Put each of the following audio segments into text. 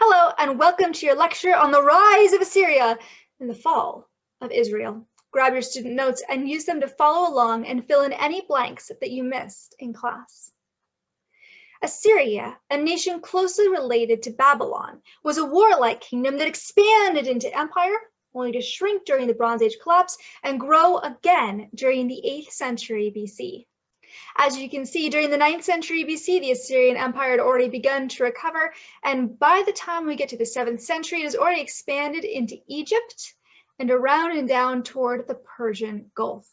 Hello, and welcome to your lecture on the rise of Assyria and the fall of Israel. Grab your student notes and use them to follow along and fill in any blanks that you missed in class. Assyria, a nation closely related to Babylon, was a warlike kingdom that expanded into empire, only to shrink during the Bronze Age collapse and grow again during the 8th century BC. As you can see, during the 9th century BC, the Assyrian Empire had already begun to recover, and by the time we get to the 7th century, it has already expanded into Egypt and around and down toward the Persian Gulf.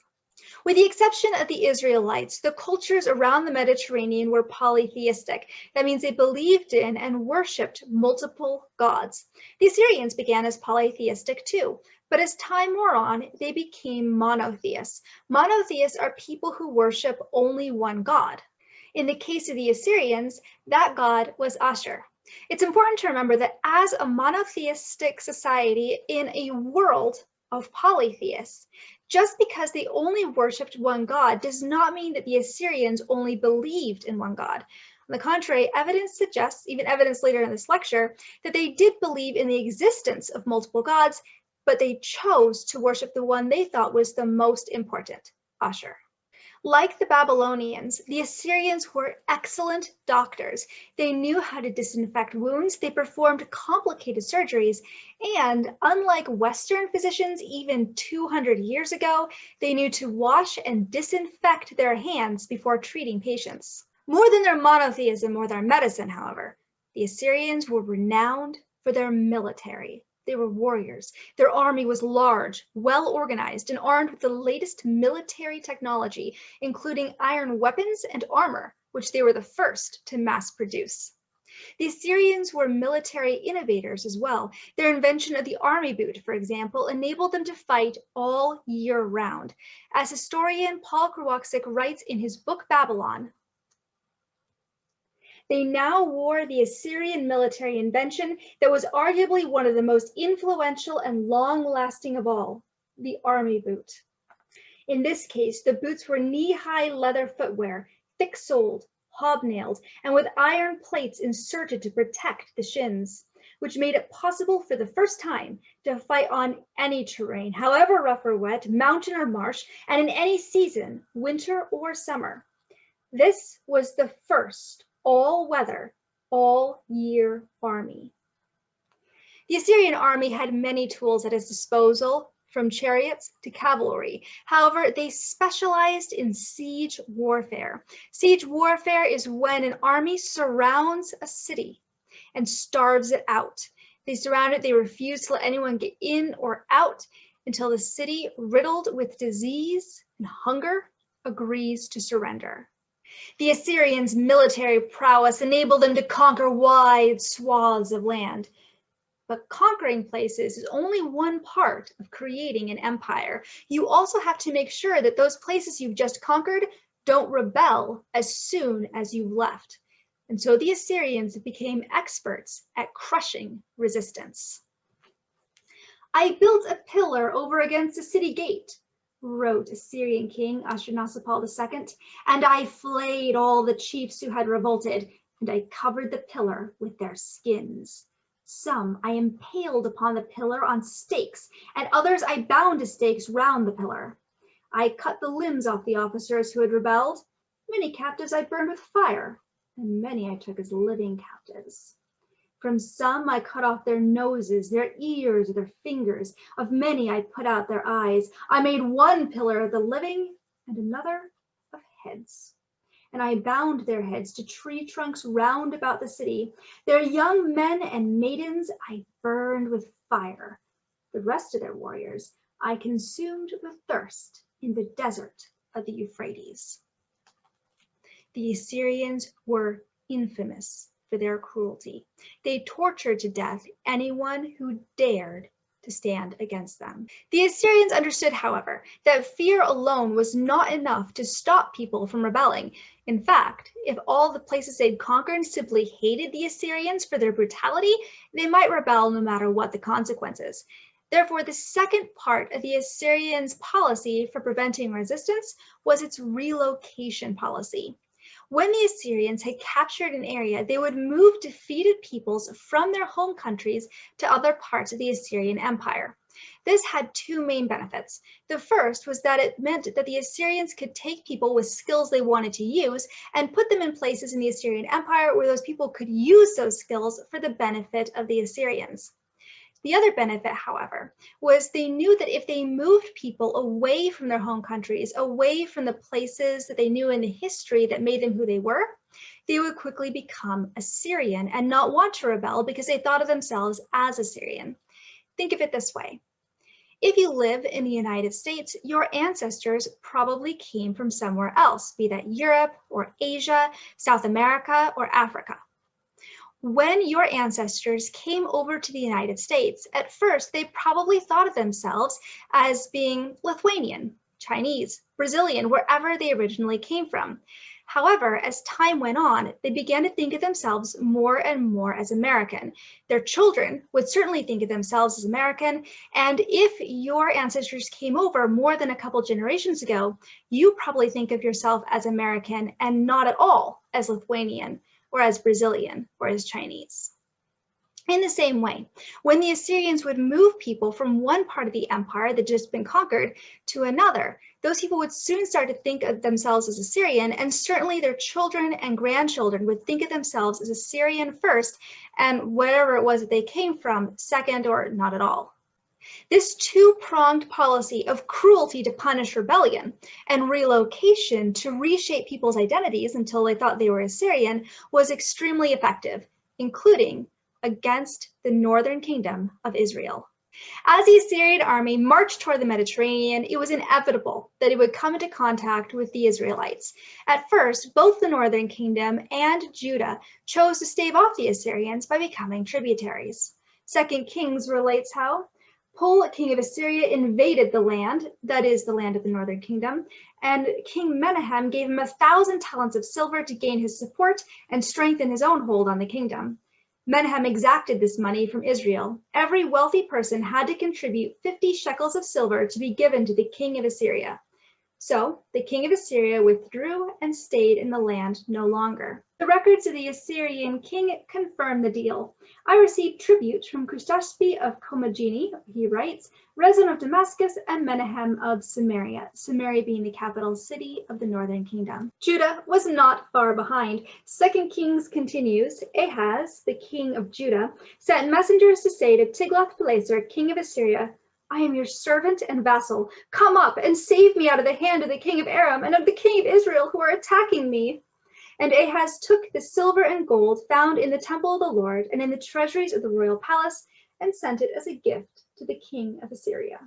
With the exception of the Israelites, the cultures around the Mediterranean were polytheistic. That means they believed in and worshipped multiple gods. The Assyrians began as polytheistic too, but as time wore on, they became monotheists. Monotheists are people who worship only one god. In the case of the Assyrians, that god was Ashur. It's important to remember that as a monotheistic society in a world of polytheists, just because they only worshipped one god does not mean that the Assyrians only believed in one god. On the contrary, evidence suggests, even evidence later in this lecture, that they did believe in the existence of multiple gods, but they chose to worship the one they thought was the most important, Ashur. Like the Babylonians, the Assyrians were excellent doctors. They knew how to disinfect wounds, they performed complicated surgeries, and unlike Western physicians even 200 years ago, they knew to wash and disinfect their hands before treating patients. More than their monotheism or their medicine, however, the Assyrians were renowned for their military. They were warriors. Their army was large, well-organized, and armed with the latest military technology, including iron weapons and armor, which they were the first to mass produce. The Assyrians were military innovators as well. Their invention of the army boot, for example, enabled them to fight all year round. As historian Paul Krawczyk writes in his book Babylon, they now wore the Assyrian military invention that was arguably one of the most influential and long-lasting of all, the army boot. In this case, the boots were knee-high leather footwear, thick-soled, hobnailed, and with iron plates inserted to protect the shins, which made it possible for the first time to fight on any terrain, however rough or wet, mountain or marsh, and in any season, winter or summer. This was the first all-weather, all-year army. The Assyrian army had many tools at its disposal, from chariots to cavalry. However, they specialized in siege warfare. Siege warfare is when an army surrounds a city and starves it out. They surround it, they refuse to let anyone get in or out until the city, riddled with disease and hunger, agrees to surrender. The Assyrians' military prowess enabled them to conquer wide swaths of land. But conquering places is only one part of creating an empire. You also have to make sure that those places you've just conquered don't rebel as soon as you've left. And so the Assyrians became experts at crushing resistance. I built a pillar over against the city gate, wrote Assyrian king Ashurnasirpal II, and I flayed all the chiefs who had revolted, and I covered the pillar with their skins. Some I impaled upon the pillar on stakes, and others I bound to stakes round the pillar. I cut the limbs off the officers who had rebelled. Many captives I burned with fire, and many I took as living captives. From some I cut off their noses, their ears, their fingers. Of many I put out their eyes. I made one pillar of the living and another of heads. And I bound their heads to tree trunks round about the city. Their young men and maidens I burned with fire. The rest of their warriors I consumed with thirst in the desert of the Euphrates. The Assyrians were infamous for their cruelty. They tortured to death anyone who dared to stand against them. The Assyrians understood, however, that fear alone was not enough to stop people from rebelling. In fact, if all the places they'd conquered simply hated the Assyrians for their brutality, they might rebel no matter what the consequences. Therefore, the second part of the Assyrians' policy for preventing resistance was its relocation policy. When the Assyrians had captured an area, they would move defeated peoples from their home countries to other parts of the Assyrian Empire. This had two main benefits. The first was that it meant that the Assyrians could take people with skills they wanted to use and put them in places in the Assyrian Empire where those people could use those skills for the benefit of the Assyrians. The other benefit, however, was they knew that if they moved people away from their home countries, away from the places that they knew in the history that made them who they were, they would quickly become Assyrian and not want to rebel because they thought of themselves as Assyrian. Think of it this way. If you live in the United States, your ancestors probably came from somewhere else, be that Europe or Asia, South America, or Africa. When your ancestors came over to the United States, at first they probably thought of themselves as being Lithuanian, Chinese, Brazilian, wherever they originally came from. However, as time went on, they began to think of themselves more and more as American. Their children would certainly think of themselves as American, and if your ancestors came over more than a couple generations ago, you probably think of yourself as American and not at all as Lithuanian, or as Brazilian, or as Chinese. In the same way, when the Assyrians would move people from one part of the empire that had just been conquered to another, those people would soon start to think of themselves as Assyrian, and certainly their children and grandchildren would think of themselves as Assyrian first, and wherever it was that they came from, second or not at all. This two-pronged policy of cruelty to punish rebellion and relocation to reshape people's identities until they thought they were Assyrian was extremely effective, including against the northern kingdom of Israel. As the Assyrian army marched toward the Mediterranean, it was inevitable that it would come into contact with the Israelites. At first, both the northern kingdom and Judah chose to stave off the Assyrians by becoming tributaries. 2 Kings relates how Pul, king of Assyria, invaded the land, that is the land of the northern kingdom, and King Menahem gave him 1,000 talents of silver to gain his support and strengthen his own hold on the kingdom. Menahem exacted this money from Israel. Every wealthy person had to contribute 50 shekels of silver to be given to the king of Assyria. So the king of Assyria withdrew and stayed in the land no longer. The records of the Assyrian king confirm the deal. I received tribute from Kushashbi of Komagene, he writes, Rezin of Damascus, and Menahem of Samaria, Samaria being the capital city of the northern kingdom. Judah was not far behind. 2 Kings continues, Ahaz, the king of Judah, sent messengers to say to Tiglath-Pileser, king of Assyria, I am your servant and vassal. Come up and save me out of the hand of the king of Aram and of the king of Israel who are attacking me. And Ahaz took the silver and gold found in the temple of the Lord and in the treasuries of the royal palace and sent it as a gift to the king of Assyria.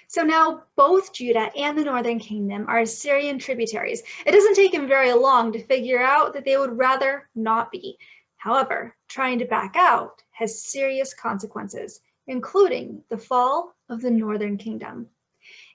So now both Judah and the northern kingdom are Assyrian tributaries. It doesn't take him very long to figure out that they would rather not be. However, trying to back out has serious consequences, including the fall of the northern kingdom.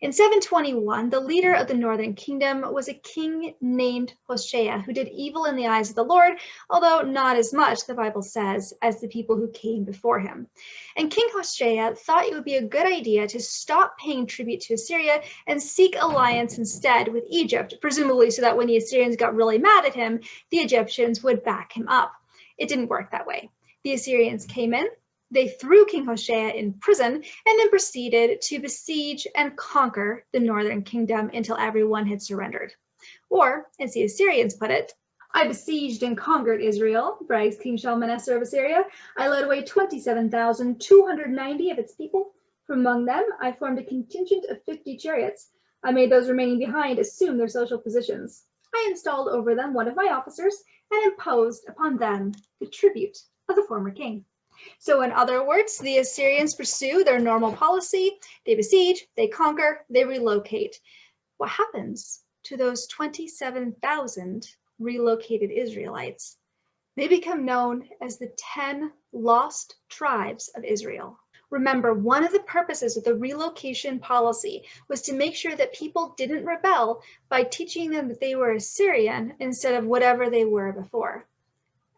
In 721, the leader of the northern kingdom was a king named Hoshea, who did evil in the eyes of the Lord, although not as much, the Bible says, as the people who came before him. And King Hoshea thought it would be a good idea to stop paying tribute to Assyria and seek alliance instead with Egypt, presumably so that when the Assyrians got really mad at him, the Egyptians would back him up. It didn't work that way. The Assyrians came in, they threw King Hoshea in prison, and then proceeded to besiege and conquer the northern kingdom until everyone had surrendered. Or, as the Assyrians put it, I besieged and conquered Israel, brags King Shalmaneser of Assyria. I led away 27,290 of its people. From among them, I formed a contingent of 50 chariots. I made those remaining behind assume their social positions. I installed over them one of my officers and imposed upon them the tribute of the former king. So in other words, the Assyrians pursue their normal policy. They besiege, they conquer, they relocate. What happens to those 27,000 relocated Israelites? They become known as the 10 lost tribes of Israel. Remember, one of the purposes of the relocation policy was to make sure that people didn't rebel by teaching them that they were Assyrian instead of whatever they were before.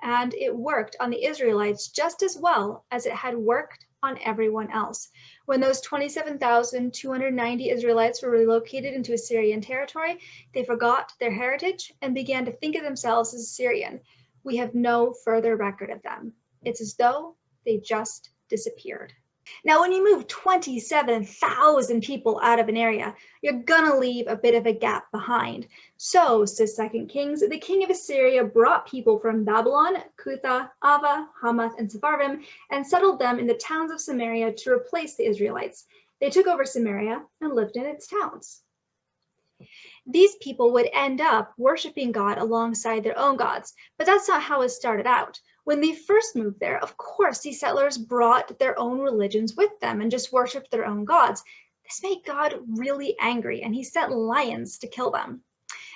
And it worked on the Israelites just as well as it had worked on everyone else. When those 27,290 Israelites were relocated into Assyrian territory, they forgot their heritage and began to think of themselves as Assyrian. We have no further record of them. It's as though they just disappeared. Now, when you move 27,000 people out of an area, you're gonna leave a bit of a gap behind. So, says 2 Kings, the king of Assyria brought people from Babylon, Cutha, Ava, Hamath, and Sepharvaim, and settled them in the towns of Samaria to replace the Israelites. They took over Samaria and lived in its towns. These people would end up worshiping God alongside their own gods, but that's not how it started out. When they first moved there, of course, these settlers brought their own religions with them and just worshiped their own gods. This made God really angry, and he sent lions to kill them.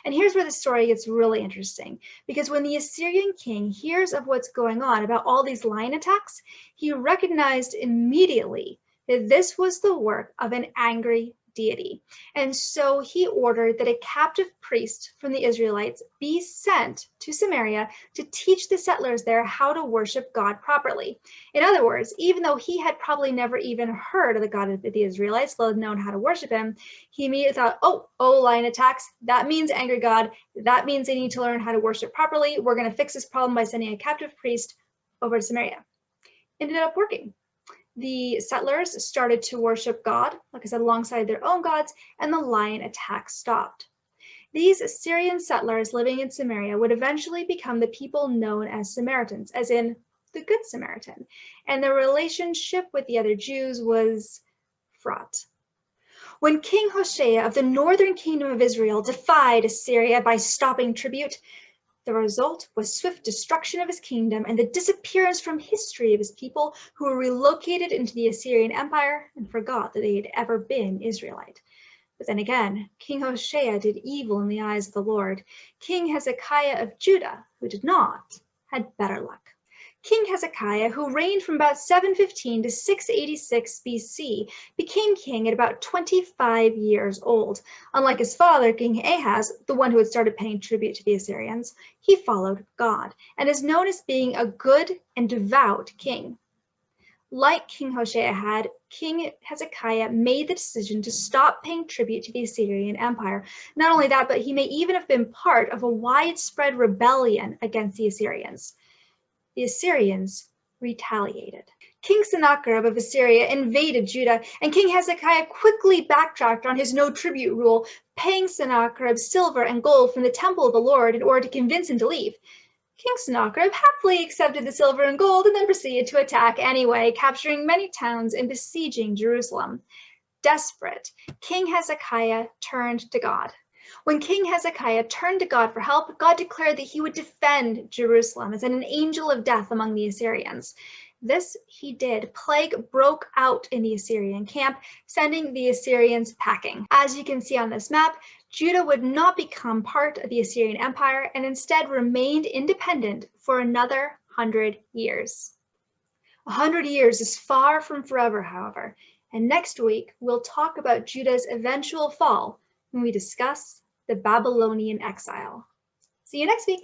And here's where the story gets really interesting, because when the Assyrian king hears of what's going on about all these lion attacks, he recognized immediately that this was the work of an angry deity. And so he ordered that a captive priest from the Israelites be sent to Samaria to teach the settlers there how to worship God properly. In other words, even though he had probably never even heard of the God of the Israelites, let alone how to worship him, he immediately thought, oh, lion attacks, that means angry God. That means they need to learn how to worship properly. We're going to fix this problem by sending a captive priest over to Samaria. Ended up working. The settlers started to worship God, like I said, alongside their own gods, and the lion attacks stopped. These Assyrian settlers living in Samaria would eventually become the people known as Samaritans, as in the Good Samaritan, and their relationship with the other Jews was fraught. When King Hoshea of the northern kingdom of Israel defied Assyria by stopping tribute, the result was swift destruction of his kingdom and the disappearance from history of his people who were relocated into the Assyrian Empire and forgot that they had ever been Israelite. But then again, King Hoshea did evil in the eyes of the Lord. King Hezekiah of Judah, who did not, had better luck. King Hezekiah, who reigned from about 715 to 686 BC, became king at about 25 years old. Unlike his father, King Ahaz, the one who had started paying tribute to the Assyrians, he followed God and is known as being a good and devout king. Like King Hoshea had, King Hezekiah made the decision to stop paying tribute to the Assyrian Empire. Not only that, but he may even have been part of a widespread rebellion against the Assyrians. The Assyrians retaliated. King Sennacherib of Assyria invaded Judah, and King Hezekiah quickly backtracked on his no tribute rule, paying Sennacherib silver and gold from the temple of the Lord in order to convince him to leave. King Sennacherib happily accepted the silver and gold and then proceeded to attack anyway, capturing many towns and besieging Jerusalem. Desperate, King Hezekiah turned to God. When King Hezekiah turned to God for help, God declared that he would defend Jerusalem as an angel of death among the Assyrians. This he did. Plague broke out in the Assyrian camp, sending the Assyrians packing. As you can see on this map, Judah would not become part of the Assyrian Empire and instead remained independent for another 100 years. 100 years is far from forever, however, and next week we'll talk about Judah's eventual fall when we discuss the Babylonian exile. See you next week.